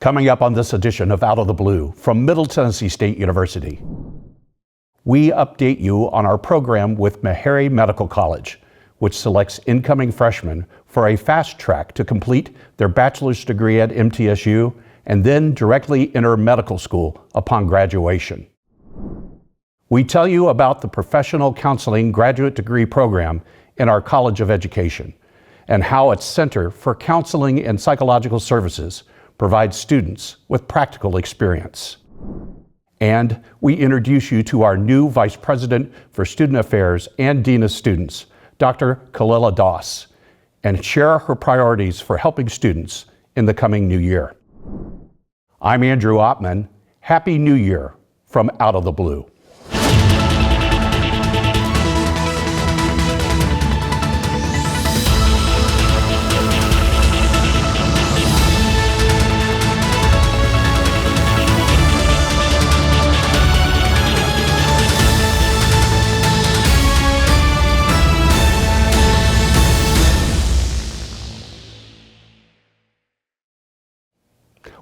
Coming up on this edition of Out of the Blue from Middle Tennessee State University, we update you on our program with Meharry Medical College, which selects incoming freshmen for a fast track to complete their bachelor's degree at MTSU and then directly enter medical school upon graduation. We tell you about the Professional Counseling Graduate Degree Program in our College of Education and how its Center for Counseling and Psychological Services provides students with practical experience. And we introduce you to our new Vice President for Student Affairs and Dean of Students, Dr. Kalila Doss, and share her priorities for helping students in the coming new year. I'm Andrew Ottman. Happy New Year from Out of the Blue.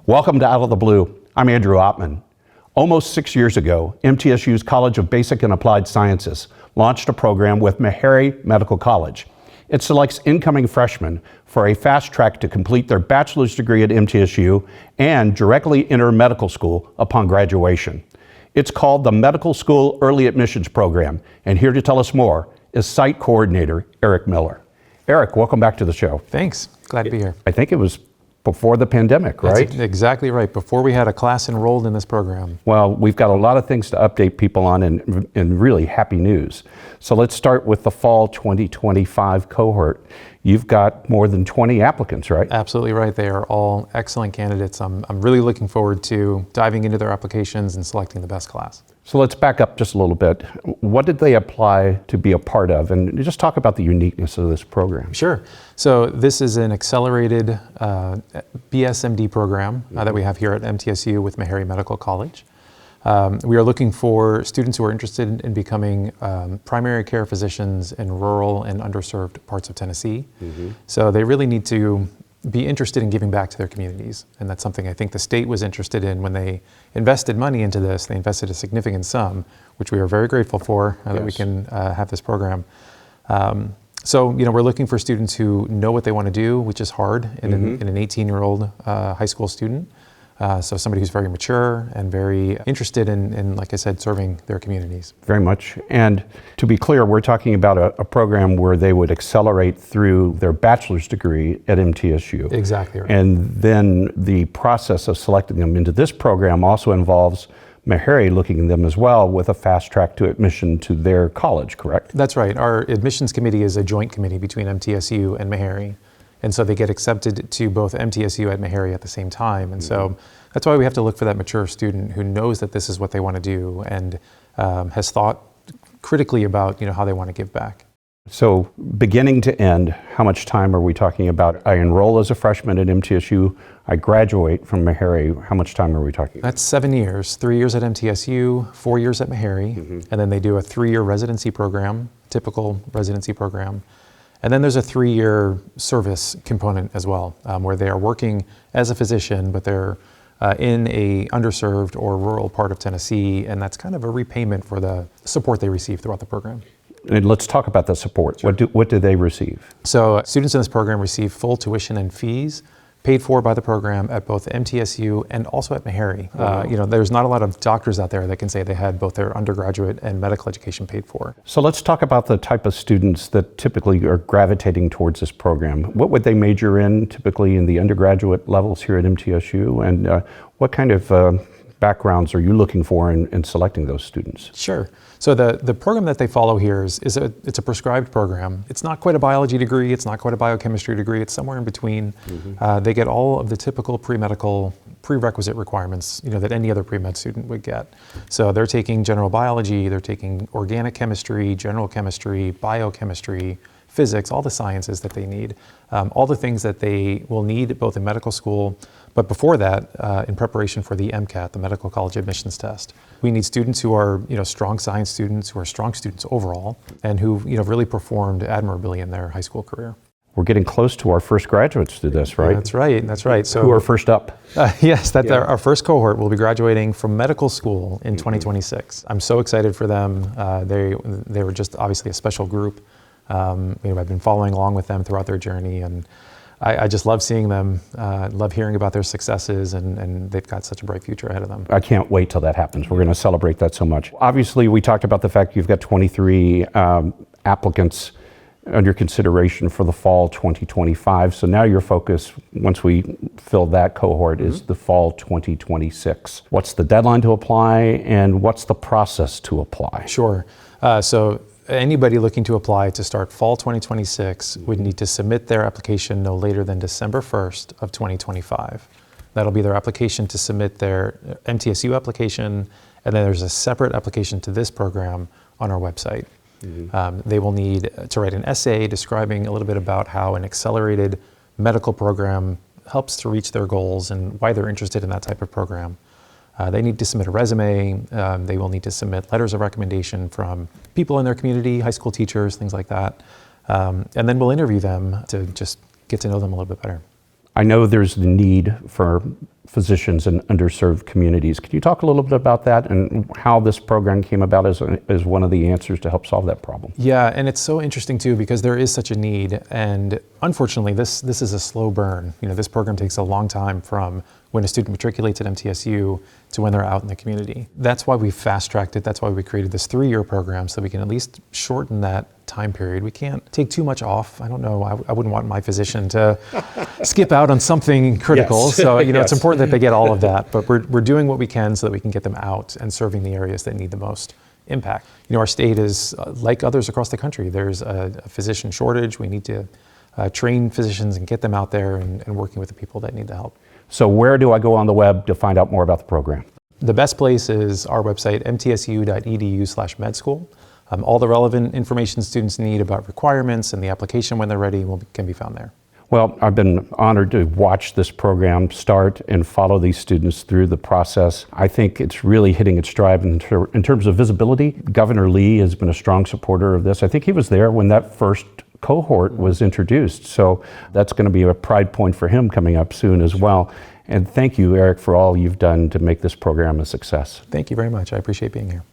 Welcome to Out of the Blue. I'm Andrew Ottman. Almost 6 years ago, MTSU's College of Basic and Applied Sciences launched a program with Meharry Medical College. It selects incoming freshmen for a fast track to complete their bachelor's degree at MTSU and directly enter medical school upon graduation. It's called the Medical School Early Admissions Program, and here to tell us more is Site Coordinator Eric Miller. Eric, welcome back to the show. Thanks. Glad to be here. I think it was before the pandemic, right? That's exactly right. Before we had a class enrolled in this program. Well, we've got a lot of things to update people on and really happy news. So let's start with the fall 2025 cohort. You've got more than 20 applicants, right? Absolutely right. They are all excellent candidates. I'm really looking forward to diving into their applications and selecting the best class. So let's back up just a little bit. What did they apply to be a part of? And just talk about the uniqueness of this program. Sure. So this is an accelerated BSMD program that we have here at MTSU with Meharry Medical College. We are looking for students who are interested in becoming primary care physicians in rural and underserved parts of Tennessee. So they really need to be interested in giving back to their communities. And that's something I think the state was interested in when they invested money into this. They invested a significant sum, which we are very grateful for, that we can have this program. So, we're looking for students who know what they want to do, which is hard in an 18-year-old high school student. So somebody who's very mature and very interested in, like I said, serving their communities. Very much. And to be clear, we're talking about a program where they would accelerate through their bachelor's degree at MTSU. Exactly right. And then the process of selecting them into this program also involves Meharry looking at them as well with a fast track to admission to their college, correct? That's right. Our admissions committee is a joint committee between MTSU and Meharry. And so they get accepted to both MTSU and Meharry at the same time. And so that's why we have to look for that mature student who knows that this is what they want to do and has thought critically about how they want to give back. So beginning to end, how much time are we talking about? I enroll as a freshman at MTSU, I graduate from Meharry. How much time are we talking about? That's 7 years, 3 years at MTSU, 4 years at Meharry, and then they do a 3-year residency program, typical residency program. And then there's a 3-year service component as well, where they are working as a physician, but they're in a underserved or rural part of Tennessee, and that's kind of a repayment for the support they receive throughout the program. And let's talk about the support. Sure. What do they receive? So students in this program receive full tuition and fees paid for by the program at both MTSU and also at Meharry. There's not a lot of doctors out there that can say they had both their undergraduate and medical education paid for. So let's talk about the type of students that typically are gravitating towards this program. What would they major in typically in the undergraduate levels here at MTSU? And what kind of backgrounds are you looking for in selecting those students? Sure. So the program that they follow here it's a prescribed program. It's not quite a biology degree, it's not quite a biochemistry degree, it's somewhere in between. They get all of the typical pre-medical prerequisite requirements that any other pre-med student would get. So they're taking general biology, they're taking organic chemistry, general chemistry, biochemistry, physics, all the sciences that they need, all the things that they will need both in medical school, but before that, in preparation for the MCAT, the Medical College Admissions Test. We need students who are strong science students, who are strong students overall, and who really performed admirably in their high school career. We're getting close to our first graduates through this, right? That's right. That's right. So who are first up? Yes, our first cohort will be graduating from medical school in 2026. I'm so excited for them. They were just obviously a special group. I've been following along with them throughout their journey, and I just love seeing them, love hearing about their successes, and they've got such a bright future ahead of them. I can't wait till that happens. We're going to celebrate that so much. Obviously, we talked about the fact you've got 23 applicants under consideration for the fall 2025. So now your focus, once we fill that cohort, is the fall 2026. What's the deadline to apply, and what's the process to apply? Sure. So anybody looking to apply to start fall 2026 would need to submit their application no later than December 1st of 2025. That'll be their application to submit their MTSU application, and then there's a separate application to this program on our website. They will need to write an essay describing a little bit about how an accelerated medical program helps to reach their goals and why they're interested in that type of program. They need to submit a resume. They will need to submit letters of recommendation from people in their community, high school teachers, things like that. And then we'll interview them to just get to know them a little bit better. I know there's the need for physicians in underserved communities. Could you talk a little bit about that and how this program came about as one of the answers to help solve that problem? Yeah, and it's so interesting too because there is such a need, and unfortunately this is a slow burn. This program takes a long time from when a student matriculates at MTSU to when they're out in the community. That's why we fast-tracked it. That's why we created this 3-year program so we can at least shorten that time period. We can't take too much off. I don't know, I wouldn't want my physician to skip out on something critical. Yes. So, Yes. It's important that they get all of that, but we're doing what we can so that we can get them out and serving the areas that need the most impact. Our state is like others across the country. There's a physician shortage. We need to train physicians and get them out there and working with the people that need the help. So where do I go on the web to find out more about the program? The best place is our website, mtsu.edu/medschool. All the relevant information students need about requirements and the application when they're ready can be found there. Well, I've been honored to watch this program start and follow these students through the process. I think it's really hitting its stride in terms of visibility. Governor Lee has been a strong supporter of this. I think he was there when that first cohort was introduced. So that's going to be a pride point for him coming up soon as well. And thank you, Eric, for all you've done to make this program a success. Thank you very much. I appreciate being here.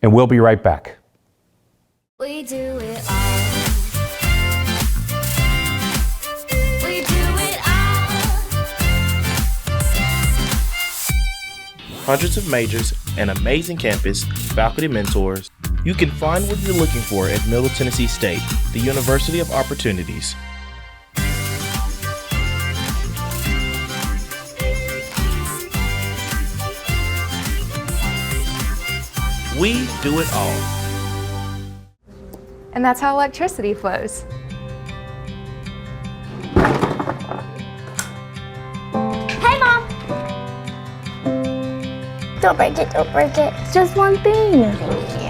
And we'll be right back. We do it all. We do it all. Hundreds of majors, an amazing campus, faculty mentors. You can find what you're looking for at Middle Tennessee State, the University of Opportunities. We do it all. And that's how electricity flows. Hey, Mom! Don't break it, don't break it. It's just one thing. Thank you.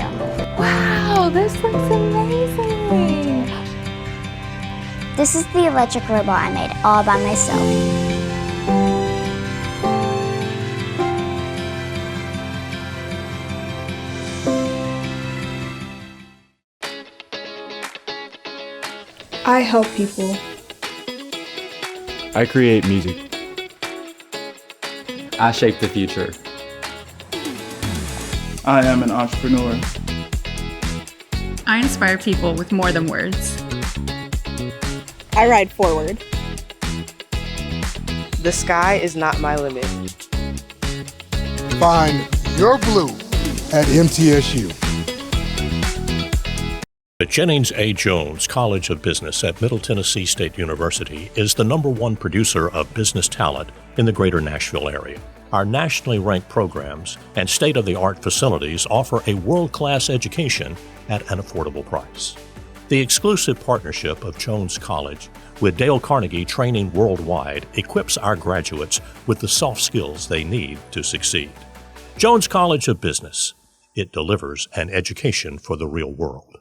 Wow, this looks amazing. This is the electric robot I made all by myself. I help people. I create music. I shape the future. I am an entrepreneur. I inspire people with more than words. I ride forward. The sky is not my limit. Find your blue at MTSU. The Jennings A. Jones College of Business at Middle Tennessee State University is the #1 producer of business talent in the greater Nashville area. Our nationally ranked programs and state-of-the-art facilities offer a world-class education at an affordable price. The exclusive partnership of Jones College with Dale Carnegie Training Worldwide equips our graduates with the soft skills they need to succeed. Jones College of Business. It delivers an education for the real world.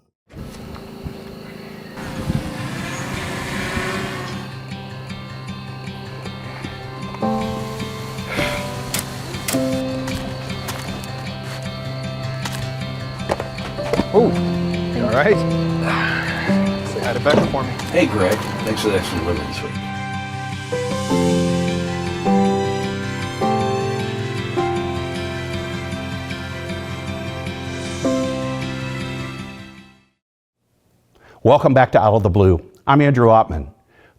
Oh, you all right? Say hi to Becca for me. Hey, Greg. Thanks for the extra delivery this week. Welcome back to Out of the Blue. I'm Andrew Ottman.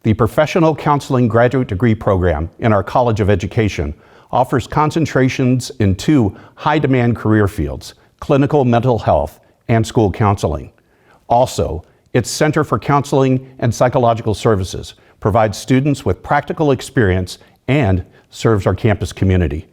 The Professional Counseling Graduate Degree Program in our College of Education offers concentrations in 2 high-demand career fields, clinical mental health and school counseling. Also, its Center for Counseling and Psychological Services provides students with practical experience and serves our campus community.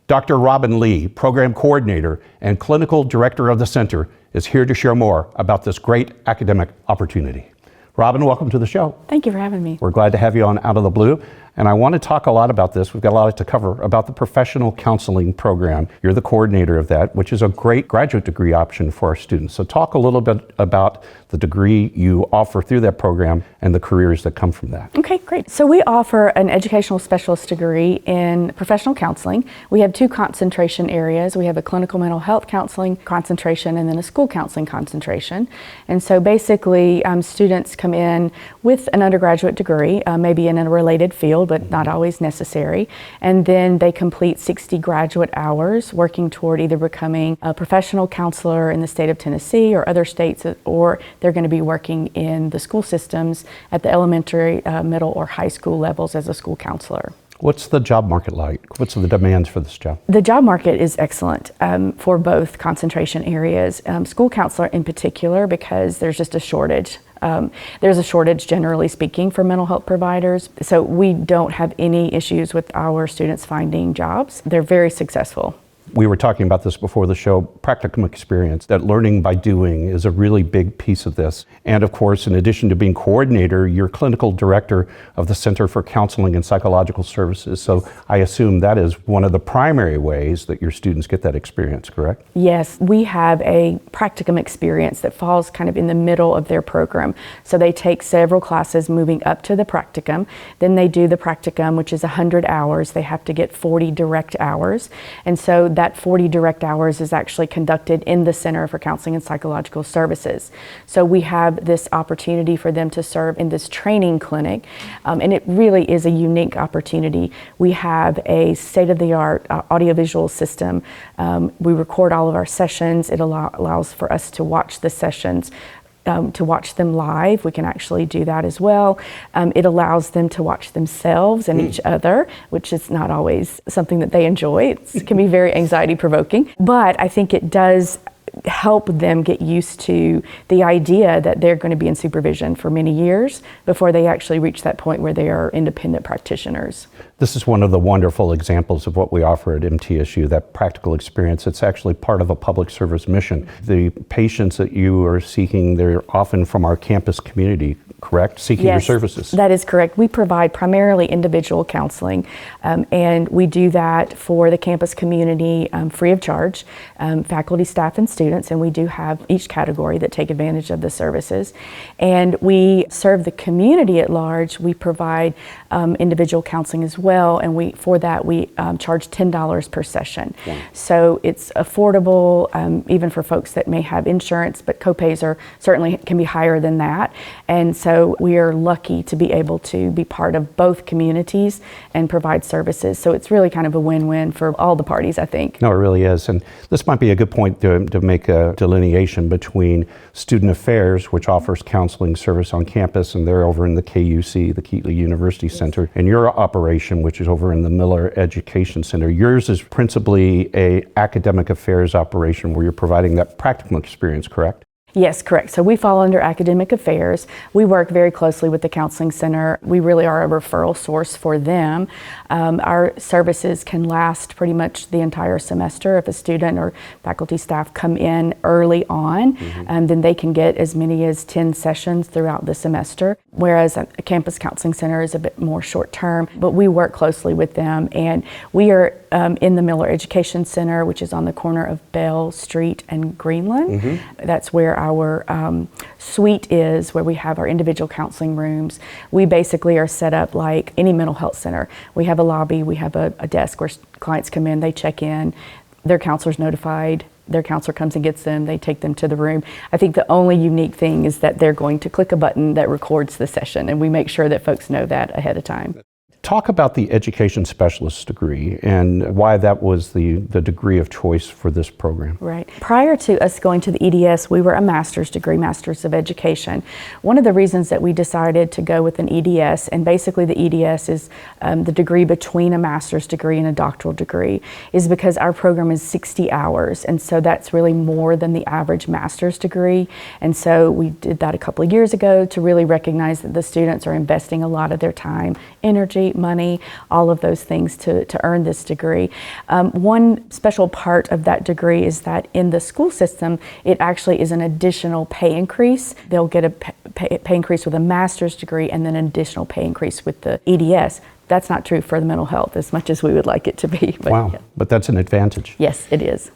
Dr. Robin Lee, Program Coordinator and Clinical Director of the Center, is here to share more about this great academic opportunity. Robin, welcome to the show. Thank you for having me. We're glad to have you on Out of the Blue. And I want to talk a lot about this. We've got a lot to cover about the professional counseling program. You're the coordinator of that, which is a great graduate degree option for our students. So talk a little bit about the degree you offer through that program and the careers that come from that. Okay, great. So we offer an educational specialist degree in professional counseling. We have 2 concentration areas. We have a clinical mental health counseling concentration and then a school counseling concentration. And so basically students come in with an undergraduate degree, maybe in a related field, but not always necessary. And then they complete 60 graduate hours working toward either becoming a professional counselor in the state of Tennessee or other states, or they're going to be working in the school systems at the elementary, middle, or high school levels as a school counselor. What's the job market like? What's the demands for this job? The job market is excellent for both concentration areas. School counselor in particular, because there's just a shortage. There's a shortage, generally speaking, for mental health providers. So we don't have any issues with our students finding jobs. They're very successful. We were talking about this before the show, practicum experience, that learning by doing is a really big piece of this. And of course, in addition to being coordinator, you're clinical director of the Center for Counseling and Psychological Services. So I assume that is one of the primary ways that your students get that experience, correct? Yes, we have a practicum experience that falls kind of in the middle of their program. So they take several classes moving up to the practicum. Then they do the practicum, which is 100 hours. They have to get 40 direct hours. And so that 40 direct hours is actually conducted in the Center for Counseling and Psychological Services. So we have this opportunity for them to serve in this training clinic, and it really is a unique opportunity. We have a state-of-the-art audiovisual system. We record all of our sessions. It allows for us to watch the sessions. To watch them live. We can actually do that as well. It allows them to watch themselves and each other, which is not always something that they enjoy. It can be very anxiety provoking, but I think it does help them get used to the idea that they're going to be in supervision for many years before they actually reach that point where they are independent practitioners. This is one of the wonderful examples of what we offer at MTSU, that practical experience. It's actually part of a public service mission. The patients that you are seeking, they're often from our campus community, correct? Seeking your services. That is correct. We provide primarily individual counseling, and we do that for the campus community free of charge, faculty, staff, and students, and we do have each category that take advantage of the services. And we serve the community at large. We provide individual counseling as well, and we charge $10 per session. Yeah. So it's affordable, even for folks that may have insurance, but copays certainly can be higher than that. And so we are lucky to be able to be part of both communities and provide services. So it's really kind of a win-win for all the parties, I think. No, it really is. And this might be a good point to make a delineation between Student Affairs, which offers counseling service on campus, and they're over in the KUC, the Keathley University Center, and your operation, which is over in the Miller Education Center. Yours is principally a academic affairs operation where you're providing that practical experience, correct? Yes, correct. So we fall under academic affairs. We work very closely with the counseling center. We really are a referral source for them. Our services can last pretty much the entire semester. If a student or faculty staff come in early on, then they can get as many as 10 sessions throughout the semester, whereas a campus counseling center is a bit more short term, but we work closely with them. And we are in the Miller Education Center, which is on the corner of Bell Street and Greenland. That's where our suite is, where we have our individual counseling rooms. We basically are set up like any mental health center. We have a lobby, we have a desk where clients come in, they check in, their counselor's notified, their counselor comes and gets them, they take them to the room. I think the only unique thing is that they're going to click a button that records the session, and we make sure that folks know that ahead of time. Talk about the education specialist degree and why that was the degree of choice for this program. Right. Prior to us going to the EDS, we were a master's degree, Master's of Education. One of the reasons that we decided to go with an EDS, and basically the EDS is the degree between a master's degree and a doctoral degree, is because our program is 60 hours, and so that's really more than the average master's degree. And so we did that a couple of years ago to really recognize that the students are investing a lot of their time, energy, money, all of those things to earn this degree. One special part of that degree is that in the school system, it actually is an additional pay increase. They'll get a pay increase with a master's degree and then an additional pay increase with the EDS. That's not true for the mental health as much as we would like it to be. But wow, yeah. But that's an advantage. Yes, it is.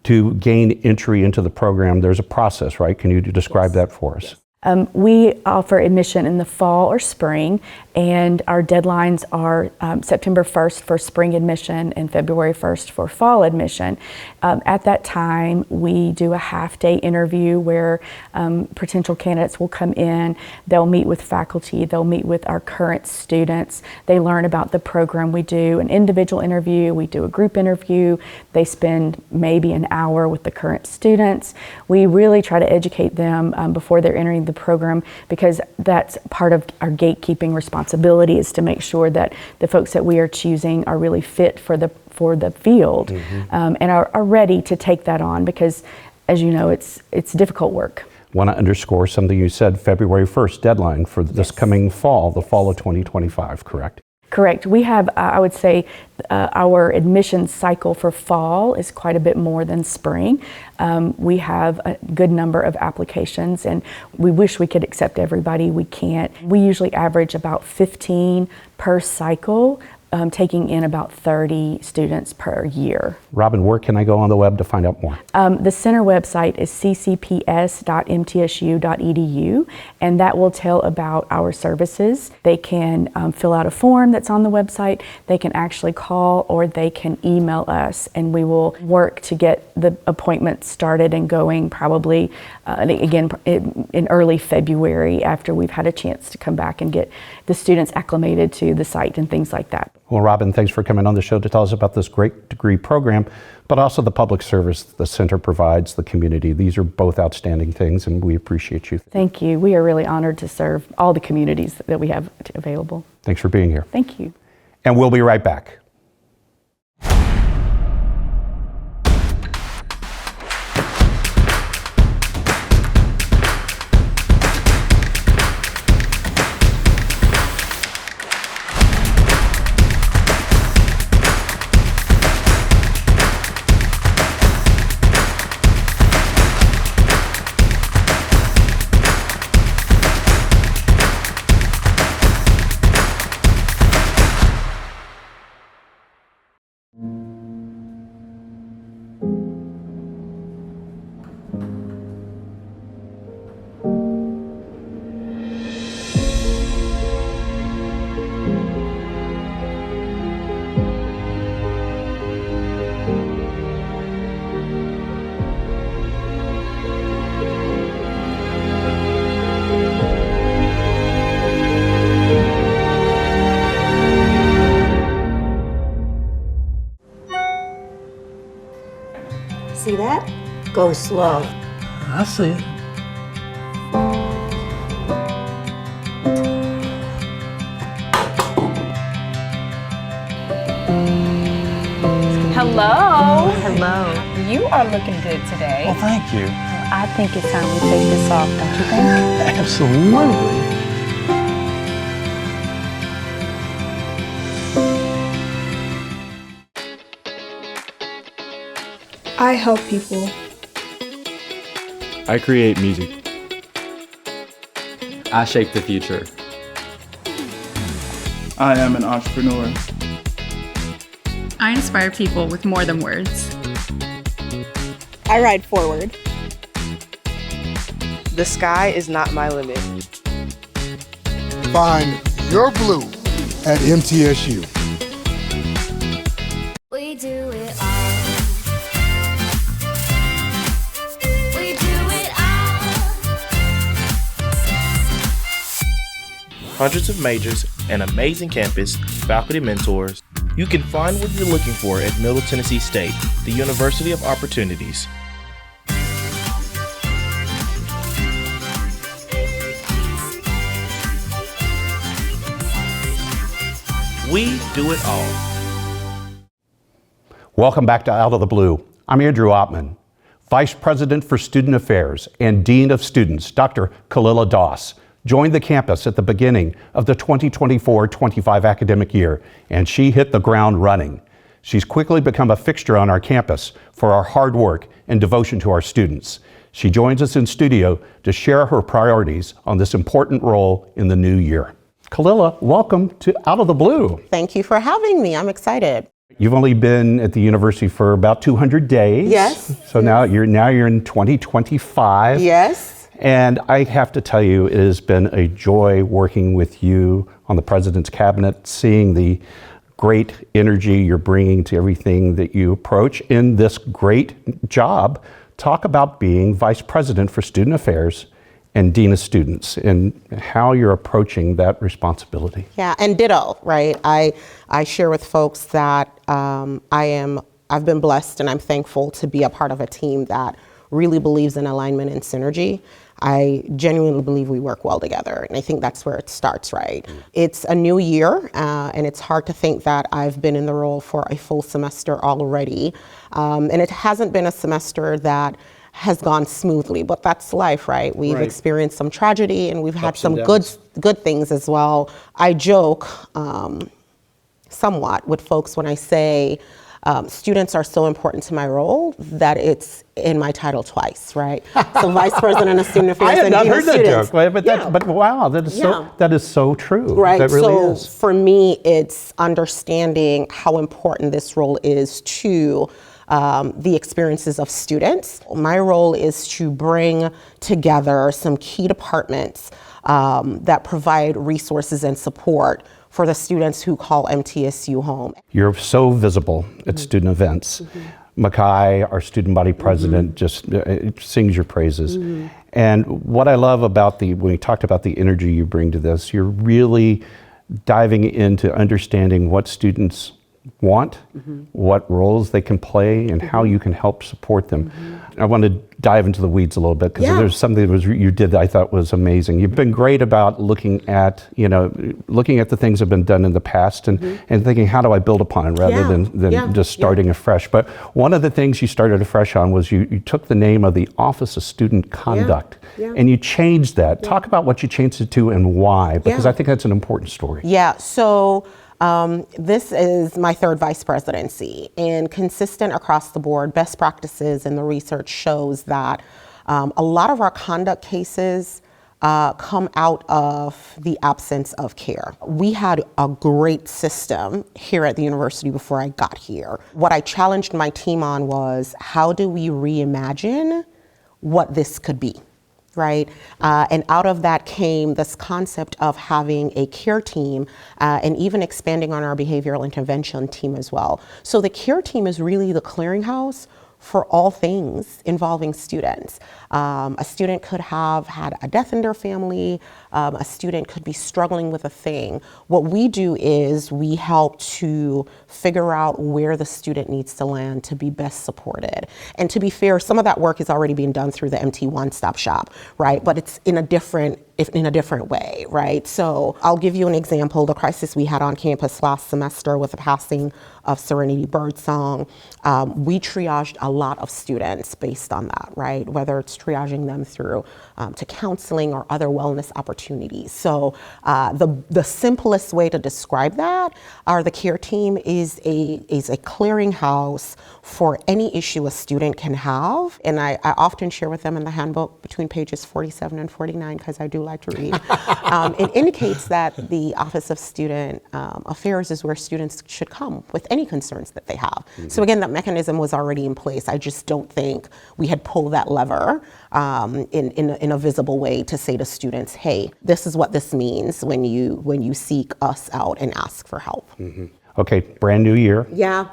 To gain entry into the program, there's a process, right? Can you describe that for us? We offer admission in the fall or spring, and our deadlines are September 1st for spring admission and February 1st for fall admission. At that time, we do a half-day interview where potential candidates will come in, they'll meet with faculty, they'll meet with our current students, they learn about the program. We do an individual interview, we do a group interview, they spend maybe an hour with the current students. We really try to educate them before they're entering the program, because that's part of our gatekeeping responsibility, is to make sure that the folks that we are choosing are really fit for the field, and are ready to take that on, because as you know, it's difficult work. Want to underscore something you said, February 1st deadline for this coming fall, the fall of 2025, correct? Correct. We have, I would say, our admissions cycle for fall is quite a bit more than spring. We have a good number of applications, and we wish we could accept everybody. We can't. We usually average about 15 per cycle, taking in about 30 students per year. Robin, where can I go on the web to find out more? The center website is ccps.mtsu.edu, and that will tell about our services. They can fill out a form that's on the website, they can actually call, or they can email us, and we will work to get the appointment started and going probably, again, in early February, after we've had a chance to come back and get the students acclimated to the site and things like that. Well, Robin, thanks for coming on the show to tell us about this great degree program, but also the public service the center provides the community. These are both outstanding things, and we appreciate you. Thank you. We are really honored to serve all the communities that we have available. Thanks for being here. Thank you. And we'll be right back. See that? Go slow. I see it. Hello. Hello. You are looking good today. Well, thank you. I think it's time we take this off, don't you think? Absolutely. I help people. I create music. I shape the future. I am an entrepreneur. I inspire people with more than words. I ride forward. The sky is not my limit. Find your blue at MTSU. We do it all. hundreds of majors, an amazing campus, faculty mentors. You can find what you're looking for at Middle Tennessee State, the University of Opportunities. We do it all. Welcome back to Out of the Blue. I'm Andrew Ottman. Vice President for Student Affairs and Dean of Students, Dr. Kalila Doss, joined the campus at the beginning of the 2024-25 academic year, and she hit the ground running. She's quickly become a fixture on our campus for our hard work and devotion to our students. She joins us in studio to share her priorities on this important role in the new year. Kalila, welcome to Out of the Blue. Thank you for having me. I'm excited. You've only been at the university for about 200 days. Yes. So now you're in 2025. Yes. And I have to tell you, it has been a joy working with you on the President's Cabinet, seeing the great energy you're bringing to everything that you approach in this great job. Talk about being Vice President for Student Affairs and Dean of Students, and how you're approaching that responsibility. Yeah, and ditto, right? I share with folks that I've been blessed and I'm thankful to be a part of a team that really believes in alignment and synergy. I genuinely believe we work well together, and I think that's where it starts, right? It's a new year, and it's hard to think that I've been in the role for a full semester already, and it hasn't been a semester that has gone smoothly, but that's life, right? We've experienced some tragedy, and we've had some good things as well. I joke somewhat with folks when I say students are so important to my role that it's in my title twice, right? So Vice President of Student Affairs and Dean of Students. I had not heard that joke, but wow, that is so true. Right. That really is. So for me, it's understanding how important this role is to the experiences of students. My role is to bring together some key departments that provide resources and support for the students who call MTSU home. You're so visible at student events. Makai, our student body president, just sings your praises. And what I love about when you talked about the energy you bring to this, you're really diving into understanding what students want, what roles they can play, and how you can help support them. I want to dive into the weeds a little bit, because there's something that you did that I thought was amazing. You've been great about looking at the things that have been done in the past and thinking, how do I build upon it rather than just starting afresh. But one of the things you started afresh on was you took the name of the Office of Student Conduct and you changed that. Talk about what you changed it to and why, because I think that's an important story. Yeah, so this is my third vice presidency, and consistent across the board, best practices and the research shows that a lot of our conduct cases come out of the absence of care. We had a great system here at the university before I got here. What I challenged my team on was, how do we reimagine what this could be? Right? And out of that came this concept of having a care team and even expanding on our behavioral intervention team as well. So the care team is really the clearinghouse for all things involving students. A student could have had a death in their family. A student could be struggling with a thing. What we do is we help to figure out where the student needs to land to be best supported. And to be fair, some of that work is already being done through the MT One Stop Shop, right? But it's in a different way, right? So I'll give you an example. The crisis we had on campus last semester with the passing of Serenity Birdsong, we triaged a lot of students based on that, right? Whether it's triaging them through to counseling or other wellness opportunities. So the simplest way to describe that the care team is a clearinghouse for any issue a student can have. And I often share with them in the handbook between pages 47 and 49, because I do like to read. It indicates that the Office of Student Affairs is where students should come with any concerns that they have. So again, that mechanism was already in place. I just don't think we had pulled that lever in a visible way to say to students, hey, this is what this means when you seek us out and ask for help. Okay, brand new year. Yeah.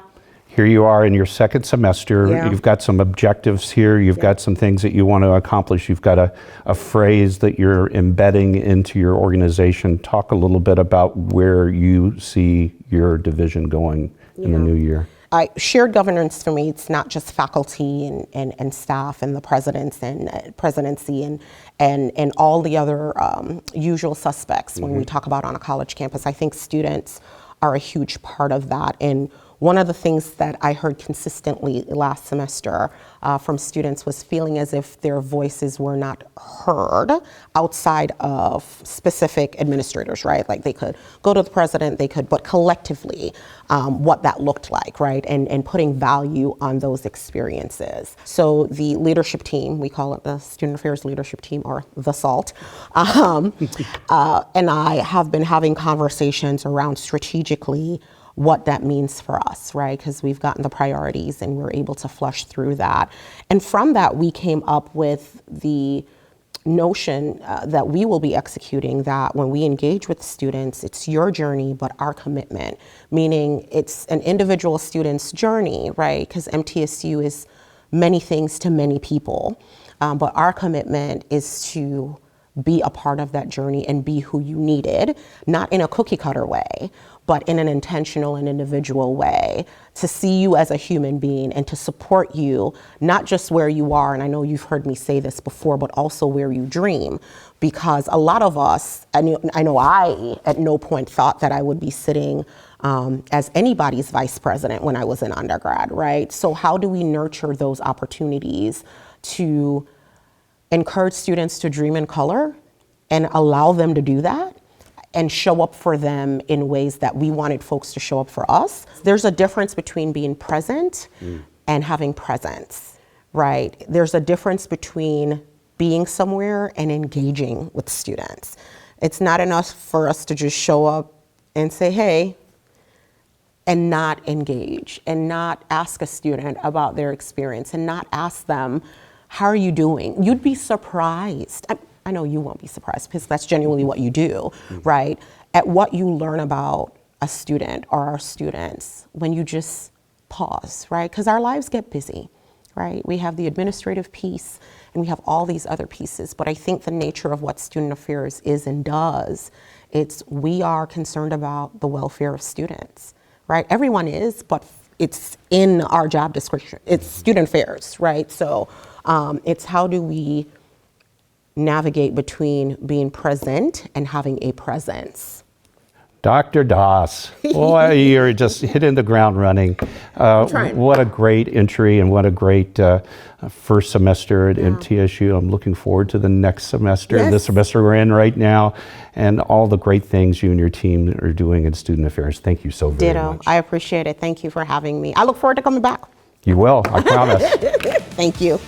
Here you are in your second semester. Yeah. You've got some objectives here. You've got some things that you want to accomplish. You've got a phrase that you're embedding into your organization. Talk a little bit about where you see your division going in the new year. Shared governance for me, it's not just faculty and staff and the presidents and presidency and all the other usual suspects when we talk about on a college campus. I think students are a huge part of that. And one of the things that I heard consistently last semester from students was feeling as if their voices were not heard outside of specific administrators, right? Like they could go to the president, but collectively, what that looked like, right? And putting value on those experiences. So the leadership team, we call it the Student Affairs Leadership Team, or the SALT, and I have been having conversations around strategically what that means for us, right? Because we've gotten the priorities and we're able to flush through that. And from that, we came up with the notion that we will be executing that when we engage with students, it's your journey, but our commitment, meaning it's an individual student's journey, right? Because MTSU is many things to many people, but our commitment is to be a part of that journey and be who you needed, not in a cookie cutter way, but in an intentional and individual way, to see you as a human being and to support you, not just where you are, and I know you've heard me say this before, but also where you dream. Because a lot of us, I know I at no point thought that I would be sitting as anybody's vice president when I was an undergrad, right? So how do we nurture those opportunities to encourage students to dream in color and allow them to do that? And show up for them in ways that we wanted folks to show up for us. There's a difference between being present and having presence, right? There's a difference between being somewhere and engaging with students. It's not enough for us to just show up and say, hey, and not engage, and not ask a student about their experience, and not ask them, how are you doing? You'd be surprised. I know you won't be surprised because that's genuinely what you do, right? At what you learn about a student or our students when you just pause, right? Because our lives get busy, right? We have the administrative piece and we have all these other pieces, but I think the nature of what Student Affairs is and does, we are concerned about the welfare of students, right? Everyone is, but it's in our job description. It's Student Affairs, right? So it's how do we navigate between being present and having a presence. Dr. Das, boy, you're just hitting the ground running. What a great entry and what a great first semester at MTSU. I'm looking forward to the next semester, the semester we're in right now, and all the great things you and your team are doing in Student Affairs. Thank you so very much. I appreciate it. Thank you for having me. I look forward to coming back. You will, I promise. Thank you.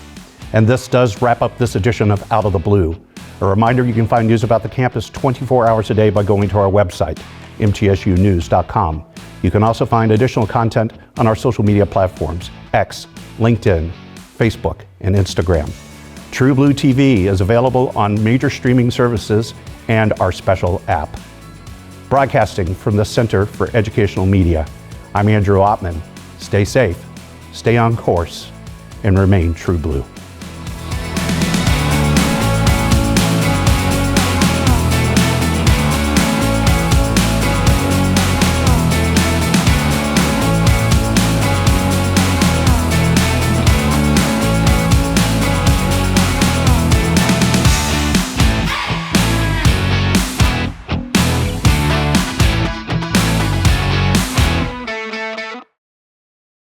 And this does wrap up this edition of Out of the Blue. A reminder, you can find news about the campus 24 hours a day by going to our website, mtsunews.com. You can also find additional content on our social media platforms, X, LinkedIn, Facebook, and Instagram. True Blue TV is available on major streaming services and our special app. Broadcasting from the Center for Educational Media, I'm Andrew Ottman. Stay safe, stay on course, and remain True Blue.